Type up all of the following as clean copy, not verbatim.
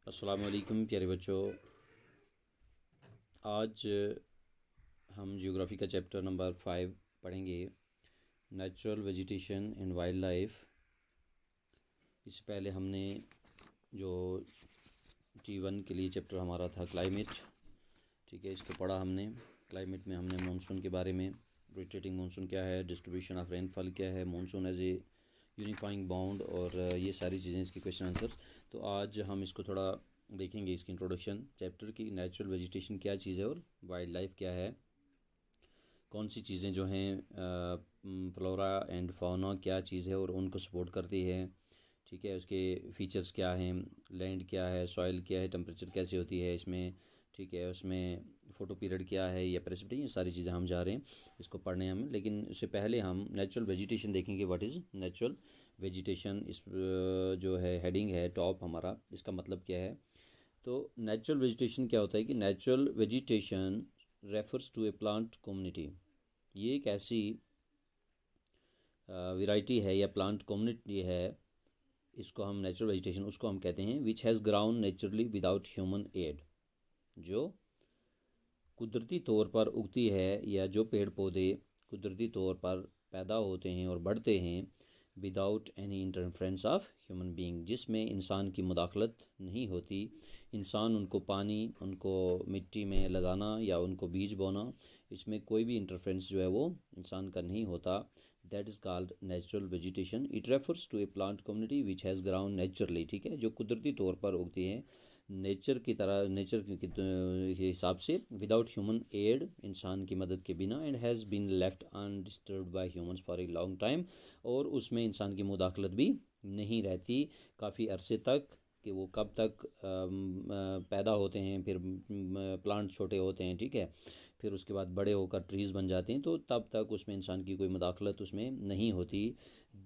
अस्सलाम वालेकुम प्यारे बच्चों। आज हम जियोग्राफी का चैप्टर नंबर 5 पढ़ेंगे, नेचुरल वेजिटेशन इन वाइल्ड लाइफ। इससे पहले हमने जो T1 के लिए चैप्टर हमारा था क्लाइमेट, ठीक है, इसको पढ़ा हमने। क्लाइमेट में हमने मानसून के बारे में, रोटेटिंग मानसून क्या है, डिस्ट्रीब्यूशन ऑफ रेनफॉल क्या है, monsoon as a unifying bound, और ये सारी चीज़ें, इसके क्वेश्चन आंसर। तो आज हम इसको थोड़ा देखेंगे, इसकी इंट्रोडक्शन चैप्टर की। नेचुरल वेजिटेशन क्या चीज़ है और वाइल्ड लाइफ क्या है, कौन सी चीज़ें जो हैं फ्लोरा एंड फाउना क्या चीज़ है और उनको सपोर्ट करती है, ठीक है, उसके फीचर्स क्या हैं, लैंड क्या है, सॉइल क्या है, टेम्परेचर कैसे होती है इसमें, ठीक है, उसमें फ़ोटो पीरियड क्या है या प्रेसिपिटेशन, ये सारी चीज़ें हम जा रहे हैं इसको पढ़ने हम। लेकिन उससे पहले हम नेचुरल वेजिटेशन देखेंगे। व्हाट इज़ नेचुरल वेजिटेशन, इस जो है हेडिंग है टॉप हमारा, इसका मतलब क्या है। तो नेचुरल वेजिटेशन क्या होता है कि natural vegetation refers to a plant community. ये एक ऐसी वैरायटी है या प्लांट कम्युनिटी है, इसको हम नेचुरल वेजिटेशन उसको हम कहते हैं, which has ground naturally without human aid, जो कुदरती तौर पर उगती है या जो पेड़ पौधे कुदरती तौर पर पैदा होते हैं और बढ़ते हैं without any interference of human being, जिसमें इंसान की मुदाखलत नहीं होती। इंसान उनको पानी, उनको मिट्टी में लगाना या उनको बीज बोना, इसमें कोई भी इंटरफेरेंस जो है वो इंसान का नहीं होता। That is called natural vegetation. It refers to a plant community which has ground naturally, ठीक है, जो कुदरती तौर पर उगती हैं नेचर की तरह, नेचर के हिसाब से, विदाउट ह्यूमन एड, इंसान की मदद के बिना, and has been left undisturbed by humans for a long time, और उसमें इंसान की मुदाखलत भी नहीं रहती काफ़ी अरसे तक, कि वो कब तक पैदा होते हैं, फिर प्लांट छोटे होते हैं, ठीक है, फिर उसके बाद बड़े होकर ट्रीज़ बन जाते हैं, तो तब तक उसमें इंसान की कोई मुदाखलत उसमें नहीं होती।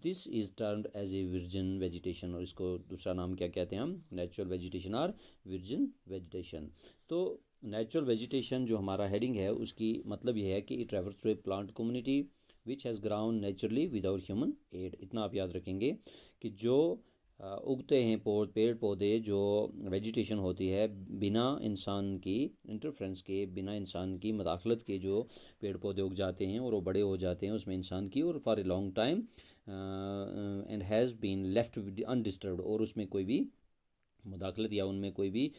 This is termed as a virgin vegetation, और इसको दूसरा नाम क्या कहते हैं हम, नेचुरल वेजिटेशन और विर्जिन वेजिटेशन। तो नेचुरल वेजिटेशन जो हमारा हेडिंग है उसकी मतलब ये है कि it refers to a plant community which has ground naturally without human aid. इतना आप याद रखेंगे कि जो उगते हैं पेड़ पौधे, जो वेजिटेशन होती है बिना इंसान की इंटरफ्रेंस के, बिना इंसान की मदाखलत के, जो पेड़ पौधे उग जाते हैं और वो बड़े हो जाते हैं उसमें इंसान की, और for a long time and has been left undisturbed, और उसमें कोई भी मुदाखलत या उनमें कोई भी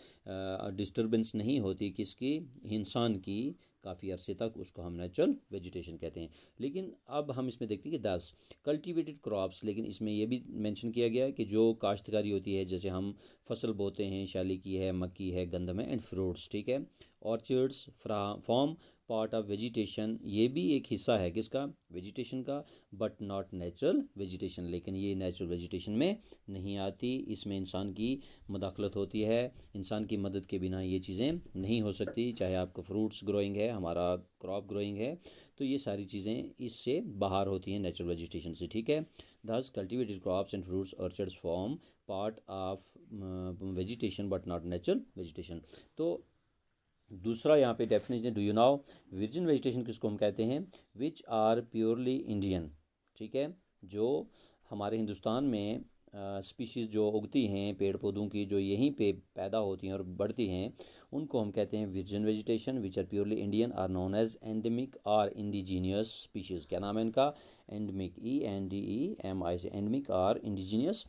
डिस्टर्बेंस नहीं होती, किसकी, इंसान की, काफ़ी अरसे तक, उसको हम नेचुरल वेजिटेशन कहते हैं। लेकिन अब हम इसमें देखते हैं कि 10 कल्टीवेटेड क्रॉप्स, लेकिन इसमें यह भी मेंशन किया गया है कि जो काश्तकारी होती है, जैसे हम फसल बोते हैं, शाली की है, मक्की है, गंदम है, एंड फ्रूट्स, ठीक है, orchards form part of vegetation, ये भी एक हिस्सा है किसका, वेजिटेशन का, बट नॉट नेचुरल वेजिटेशन, लेकिन ये नेचुरल वेजिटेशन में नहीं आती। इसमें इंसान की मुदाखलत होती है, इंसान की मदद के बिना ये चीज़ें नहीं हो सकती। चाहे आपका फ्रूट्स ग्रोइंग है, हमारा क्रॉप ग्रोइंग है, तो ये सारी चीज़ें इससे बाहर होती हैं नेचुरल वेजिटेशन से, ठीक है। Thus cultivated crops and fruits orchards form part of vegetation but not natural vegetation. तो दूसरा यहाँ पे definition, do you know, virgin vegetation किसको हम कहते हैं, विच आर प्योरली इंडियन, ठीक है, जो हमारे हिंदुस्तान में स्पीशीज़ जो उगती हैं पेड़ पौधों की, जो यहीं पे पैदा होती हैं और बढ़ती हैं, उनको हम कहते हैं virgin vegetation. Which are purely Indian are known as endemic or indigenous species. क्या नाम है इनका, एंडमिक, ENDEMI से, endemic or indigenous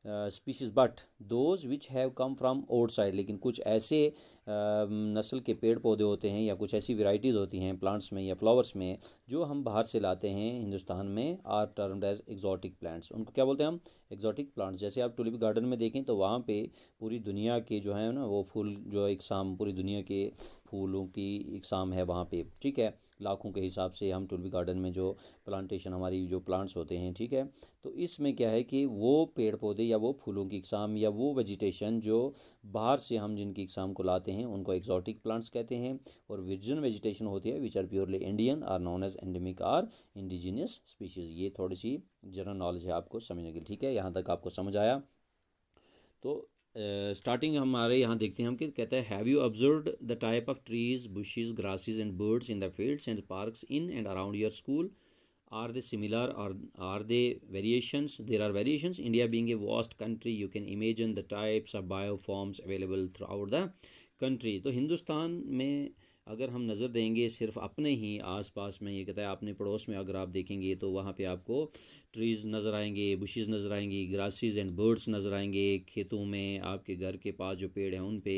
species, but those which have come from outside, लेकिन कुछ ऐसे नस्ल के पेड़ पौधे होते हैं या कुछ ऐसी वेराइटीज़ होती हैं प्लांट्स में या फ्लावर्स में जो हम बाहर से लाते हैं हिंदुस्तान में, are termed as exotic plants. उनको क्या बोलते हैं हम, एक्जॉटिक प्लांट्स। जैसे आप टुलिप गार्डन में देखें तो वहाँ पे पूरी दुनिया के जो है ना वो फूल, जो इकसाम, पूरी दुनिया के फूलों की इकसाम है वहाँ पे, ठीक है, लाखों के हिसाब से हम टुलिप गार्डन में जो प्लांटेशन, हमारी जो प्लांट्स होते हैं, ठीक है, तो इसमें क्या है कि वो पेड़ पौधे या वो फूलों की इकसाम या वो वेजिटेशन जो बाहर से हम जिनकी इकसाम को लाते हैं उनको एक्जॉटिक प्लांट्स कहते हैं। और विर्जिन वेजिटेशन होती है which are purely Indian are known as endemic or indigenous species. ये थोड़ी सी जनरल नॉलेज है आपको समझने के लिए, ठीक है, यहाँ तक आपको समझ आया। तो स्टार्टिंग हमारे यहाँ देखते हैं हम कि कहता है, have you observed the type of trees, bushes, grasses and birds in the fields and parks in and around your school. Are they similar or are they variations? There are variations. India being a vast country, you can imagine the types of bioforms available throughout the country. तो हिंदुस्तान में अगर हम नज़र देंगे सिर्फ अपने ही आसपास में, ये कहता है अपने पड़ोस में अगर आप देखेंगे तो वहाँ पे आपको ट्रीज़ नज़र आएंगे, बुशेस नज़र आएंगी, ग्रासेस एंड बर्ड्स नज़र आएंगे, खेतों में, आपके घर के पास जो पेड़ हैं उन पे,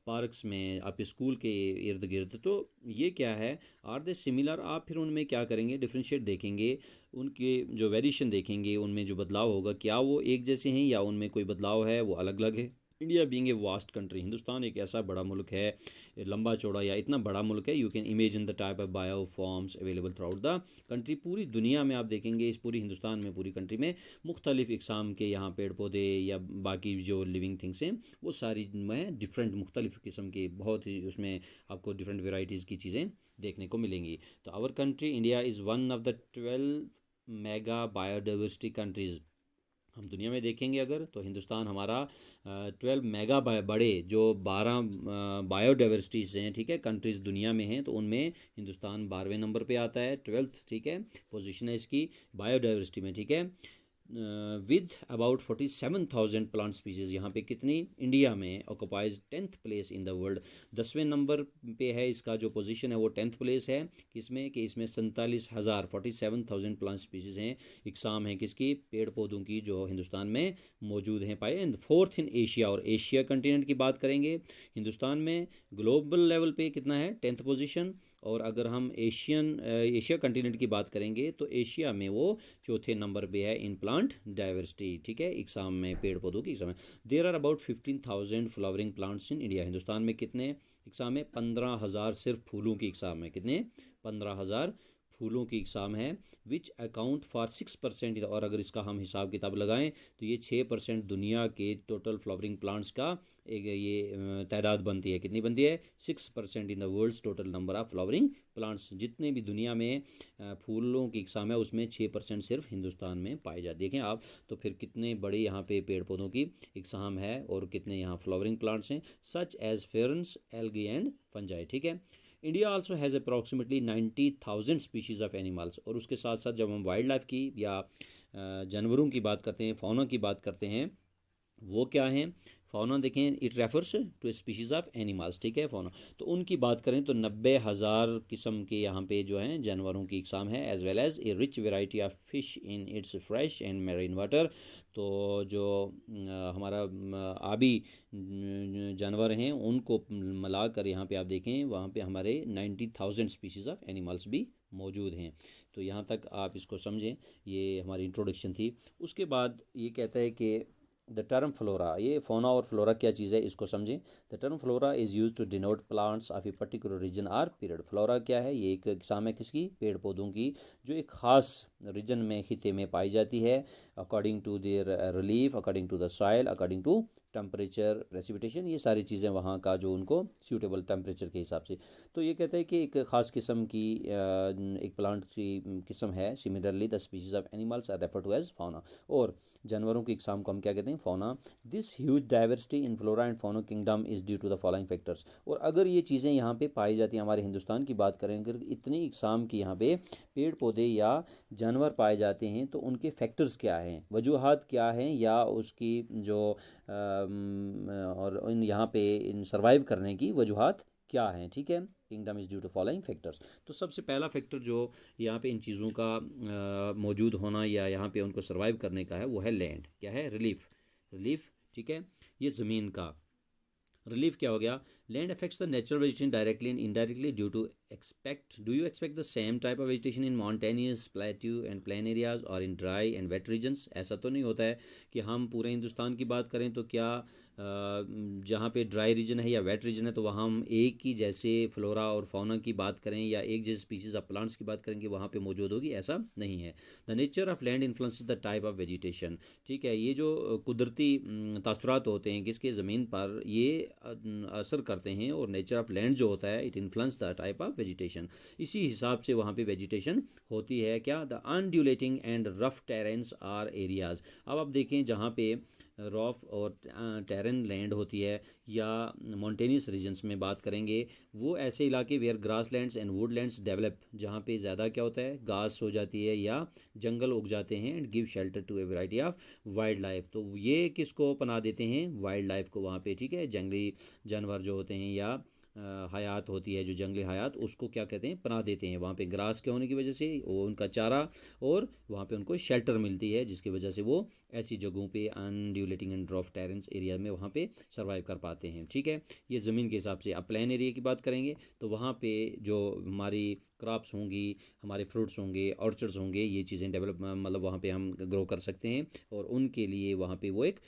पार्क्स में, आपके स्कूल के इर्द गिर्द। तो ये क्या है, आर दे सिमिलर। आप फिर उनमें क्या करेंगे, डिफ्रेंशिएट देखेंगे, उनके जो वेरिएशन देखेंगे, उनमें जो बदलाव होगा क्या वो एक जैसे हैं या उनमें कोई बदलाव है, वो अलग अलग है। India being a vast country, Hindustan एक ऐसा बड़ा मुल्क है, लंबा चौड़ा या इतना बड़ा मुल्क है, you can imagine the type of bio forms available through out the country. पूरी दुनिया में आप देखेंगे, इस पूरी हिंदुस्तान में, पूरी कंट्री में मुख्तलिफ इकसाम के यहाँ पेड़ पौधे या बाकी जो लिविंग थिंग्स हैं वो सारी में डिफरेंट मुख्तलिफ किस्म के, बहुत ही उसमें आपको डिफरेंट वेराइटीज़ की चीज़ें देखने को मिलेंगी। तो our country India is one of the 12 mega biodiversity countries. हम दुनिया में देखेंगे अगर तो हिंदुस्तान हमारा 12 मेगा बड़े जो 12 बायोडाइवर्सिटीज़ हैं, ठीक है, कंट्रीज़ दुनिया में हैं, तो उनमें हिंदुस्तान 12वें नंबर पे आता है, 12th, ठीक है, पोजीशन है इसकी बायोडाइवर्सिटी में, ठीक है, विद अबाउट 47,000 प्लांट स्पीसीज़। यहाँ पे कितनी, इंडिया में occupies 10th place in the world, 10वें नंबर पे है, इसका जो पोजीशन है वो 10th प्लेस है, किसमें कि इसमें 47,000 प्लांट स्पीसीज़ हैं, इकसाम हैं किसकी, पेड़ पौधों की, जो हिंदुस्तान में मौजूद हैं पाए। एंड 4th इन एशिया, और एशिया कंटिनेंट की बात करेंगे हिंदुस्तान में ग्लोबल लेवल पे कितना है, 10th पोजीशन। और अगर हम एशिया कंटिनेंट की बात करेंगे तो एशिया में वो 4थे नंबर पे है इन प्लांट डाइवर्सिटी, ठीक है, इकसाम में, पेड़ पौधों की इकसाम में। There are about 15,000 flowering plants in India. Hindustan में कितने इकसाम है, 15,000 सिर्फ फूलों की इकसाम है, कितने, 15,000 फूलों की इकसाम है, विच अकाउंट फॉर 6%। और अगर इसका हम हिसाब किताब लगाएं तो ये 6% दुनिया के टोटल फ्लावरिंग प्लांट्स का एक ये तादाद बनती है, कितनी बनती है, 6% in the world's total number of flowering plants. जितने भी दुनिया में फूलों की इकसाम है उसमें 6% सिर्फ हिंदुस्तान में पाए जाते, देखें आप, तो फिर कितने बड़े यहाँ पे पेड़ पौधों की इकसाम है और कितने यहाँ फ्लावरिंग प्लांट्स हैं, such as ferns, algae and fungi, ठीक है। India also has approximately 90,000 species of animals. और उसके साथ साथ जब हम वाइल्ड लाइफ की या जानवरों की बात करते हैं, फौना की बात करते हैं, वो क्या हैं, फौना देखें, it refers to species of animals, ठीक है, फौना। तो उनकी बात करें तो 90,000 किस्म के यहाँ पे जो हैं जानवरों की इकसाम है, as well as a rich variety of fish in its fresh and marine water. तो जो हमारा आबी जानवर हैं उनको मिला कर यहाँ पे आप देखें, वहाँ पे हमारे 90,000 स्पीशीज़ ऑफ एनिमल्स भी मौजूद हैं। तो यहाँ तक आप इसको समझें, ये हमारी इंट्रोडक्शन थी। उसके बाद ये कहता है कि द टर्म फ्लोरा, ये फोना और फ्लोरा क्या चीज़ है इसको समझें। The term flora is use to denote plants of a particular region or period. Flora क्या है, ये एक इकसाम है किसकी, पेड़ पौधों की, जो एक ख़ास रीजन में, खिते में पाई जाती है, according to their relief, according to the soil, according to temperature, precipitation, ये सारी चीज़ें वहाँ का जो उनको सूटेबल टेम्परेचर के हिसाब से। तो ये कहते हैं कि एक ख़ास किस्म की एक प्लांट की किस्म है। Similarly the species of animals are refer to as fauna. और जानवरों की इकसाम को हम क्या कहते हैं, fauna. This huge diversity in flora and fauna kingdom is due to the following factors. और अगर ये चीज़ें यहाँ पे पाई जाती हैं, हमारे हिंदुस्तान की बात करें, अगर इतनी इकसाम की यहाँ पे पेड़ पौधे या जानवर पाए जाते हैं तो उनके फैक्टर्स क्या हैं, वजूहात क्या हैं, या उसकी जो और इन यहाँ पे इन सर्वाइव करने की वजूहात क्या हैं, ठीक है। Kingdom is due to following factors. तो सबसे पहला फैक्टर जो यहाँ पे इन चीज़ों का मौजूद होना या यहाँ पे उनको सर्वाइव करने का है, वो है लैंड, क्या है, रिलीफ, रिलीफ, ठीक है, ये ज़मीन का रिलीफ क्या हो गया। Land affects the natural vegetation directly and indirectly due to do you expect the same type of vegetation in mountainous, plateau and plain areas और in dry and wet regions. ऐसा तो नहीं होता है कि हम पूरे हिंदुस्तान की बात करें तो क्या जहाँ पे ड्राई रीजन है या वेट रीजन है तो वहाँ हम एक ही जैसे फ्लोरा और फौना की बात करें या एक जैसे स्पीसीज ऑफ प्लांट्स की बात करेंगे वहाँ पे मौजूद होगी, ऐसा नहीं है। The nature of land influences the type of vegetation, ठीक है। ये जो कुदरती तासुरात होते हैं किसके, ज़मीन पर, ये असर करते हैं। और नेचर ऑफ लैंड जो होता है, it influence the type of vegetation. इसी हिसाब से वहाँ पे वेजिटेशन होती है क्या, the undulating and rough terrains or areas. अब आप देखें जहाँ पे रॉफ और टेरन लैंड होती है या माउंटेनियस रीजन्स में बात करेंगे, वो ऐसे इलाके where grasslands and woodlands develop, जहाँ पे ज़्यादा क्या होता है, घास हो जाती है या जंगल उग जाते हैं, and give shelter to a variety of wildlife. तो ये किसको पना देते हैं, वाइल्ड लाइफ को वहाँ पे, ठीक है, जंगली जानवर जो होते हैं या हयात होती है जो जंगली हयात, उसको क्या कहते हैं, पना देते हैं वहाँ पे ग्रास के होने की वजह से, वो उनका चारा, और वहाँ पे उनको शेल्टर मिलती है, जिसकी वजह से वो ऐसी जगहों पे अनड्यूलेटिंग एंड ड्रॉफ टेरेंस एरिया में वहाँ पे सर्वाइव कर पाते हैं, ठीक है। ये ज़मीन के हिसाब से। अब प्लेन एरिया की बात करेंगे तो वहाँ पे जो हमारी क्रॉप्स होंगी, हमारे फ्रूट्स होंगे, ऑर्चर्ड्स होंगे, ये चीज़ें डेवलप मतलब वहाँ पे हम ग्रो कर सकते हैं, और उनके लिए वहाँ पे वो एक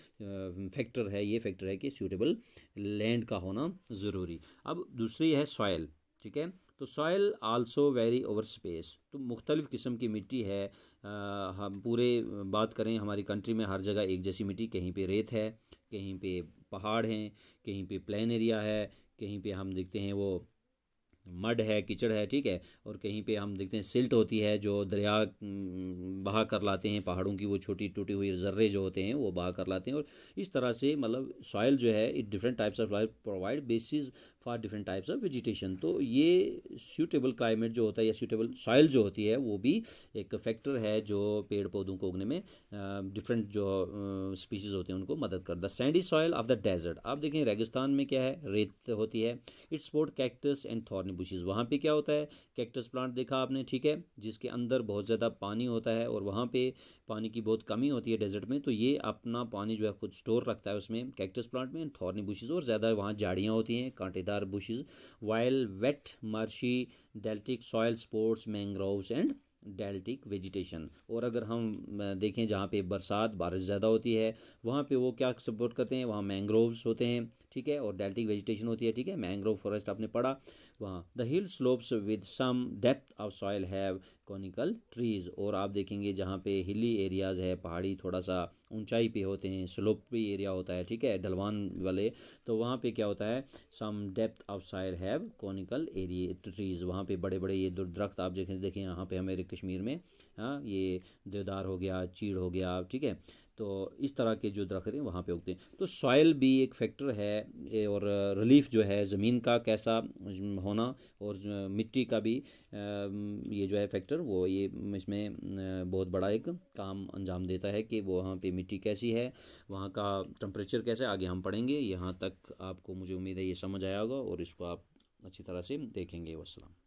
फैक्टर है, ये फैक्टर है कि सूटेबल लैंड का होना ज़रूरी। अब दूसरी है सॉयल, ठीक है। तो soil also very over space, तो मुख्तलिफ़ किस्म की मिट्टी है। हम पूरे बात करें हमारी कंट्री में हर जगह एक जैसी मिट्टी, कहीं पे रेत है, कहीं पे पहाड़ हैं, कहीं पे प्लेन एरिया है, कहीं पे हम देखते हैं वो मड है, कीचड़ है, ठीक है, और कहीं पे हम देखते हैं सिल्ट होती है जो दरिया बहा कर लाते हैं, पहाड़ों की वो छोटी टूटी हुई जर्रे जो होते हैं वो बहा कर लाते हैं। और इस तरह से मतलब सॉइल जो है it different types of life provide basis for different types of vegetation. तो ये सूटेबल क्लाइमेट जो होता है या सूटेबल सॉइल जो होती है वो भी एक फैक्टर है जो पेड़ पौधों को उगने में डिफरेंट जो स्पीशीज़ होते हैं उनको मदद करता है। Sandy soil of the desert, आप देखें रेगिस्तान में क्या है, रेत होती है। It's support cactus and thorny bushes, वहाँ पे क्या होता है, कैक्टस प्लांट देखा आपने, ठीक है, जिसके अंदर बहुत ज़्यादा पानी होता है, और वहाँ पे पानी की बहुत कमी होती है डेजर्ट में, तो ये अपना पानी जो है खुद स्टोर रखता है उसमें, कैक्टस प्लांट में। थॉर्नी बुशेस, और ज़्यादा वहाँ झाड़ियाँ होती हैं, कांटेदार bushes. While wet marshy deltaic soil supports mangroves and deltaic vegetation. और अगर हम देखें जहाँ पे बरसात बारिश ज़्यादा होती है, वहाँ पे वो क्या सपोर्ट करते हैं, वहाँ मैंग्रोव्स होते हैं, ठीक है, और डेल्टिक वेजिटेशन होती है, ठीक है, मैंग्रोव फॉरेस्ट आपने पढ़ा वहाँ। The hill slopes with some depth of soil have conical trees, और आप देखेंगे जहाँ पे हिली एरियाज़ है, पहाड़ी थोड़ा सा ऊंचाई पे होते हैं, स्लोपी एरिया होता है, ठीक है, ढलवान वाले, तो वहाँ पे क्या होता है, some depth of soil have conical area trees, वहाँ पे बड़े बड़े ये दरख्त आप देखें यहाँ पे हमारे कश्मीर में, हाँ, ये देवदार हो गया, चीड़ हो गया, ठीक है, तो इस तरह के जो दरख्त हैं वहाँ पे उगते हैं। तो सॉइल भी एक फैक्टर है, और रिलीफ जो है ज़मीन का कैसा होना, और मिट्टी का भी ये जो है फैक्टर, वो ये इसमें बहुत बड़ा एक काम अंजाम देता है कि वो वहाँ पे मिट्टी कैसी है, वहाँ का टेम्परेचर कैसा है, आगे हम पढ़ेंगे। यहाँ तक आपको मुझे उम्मीद है ये समझ आया होगा, और इसको आप अच्छी तरह से देखेंगे। वस्सलाम।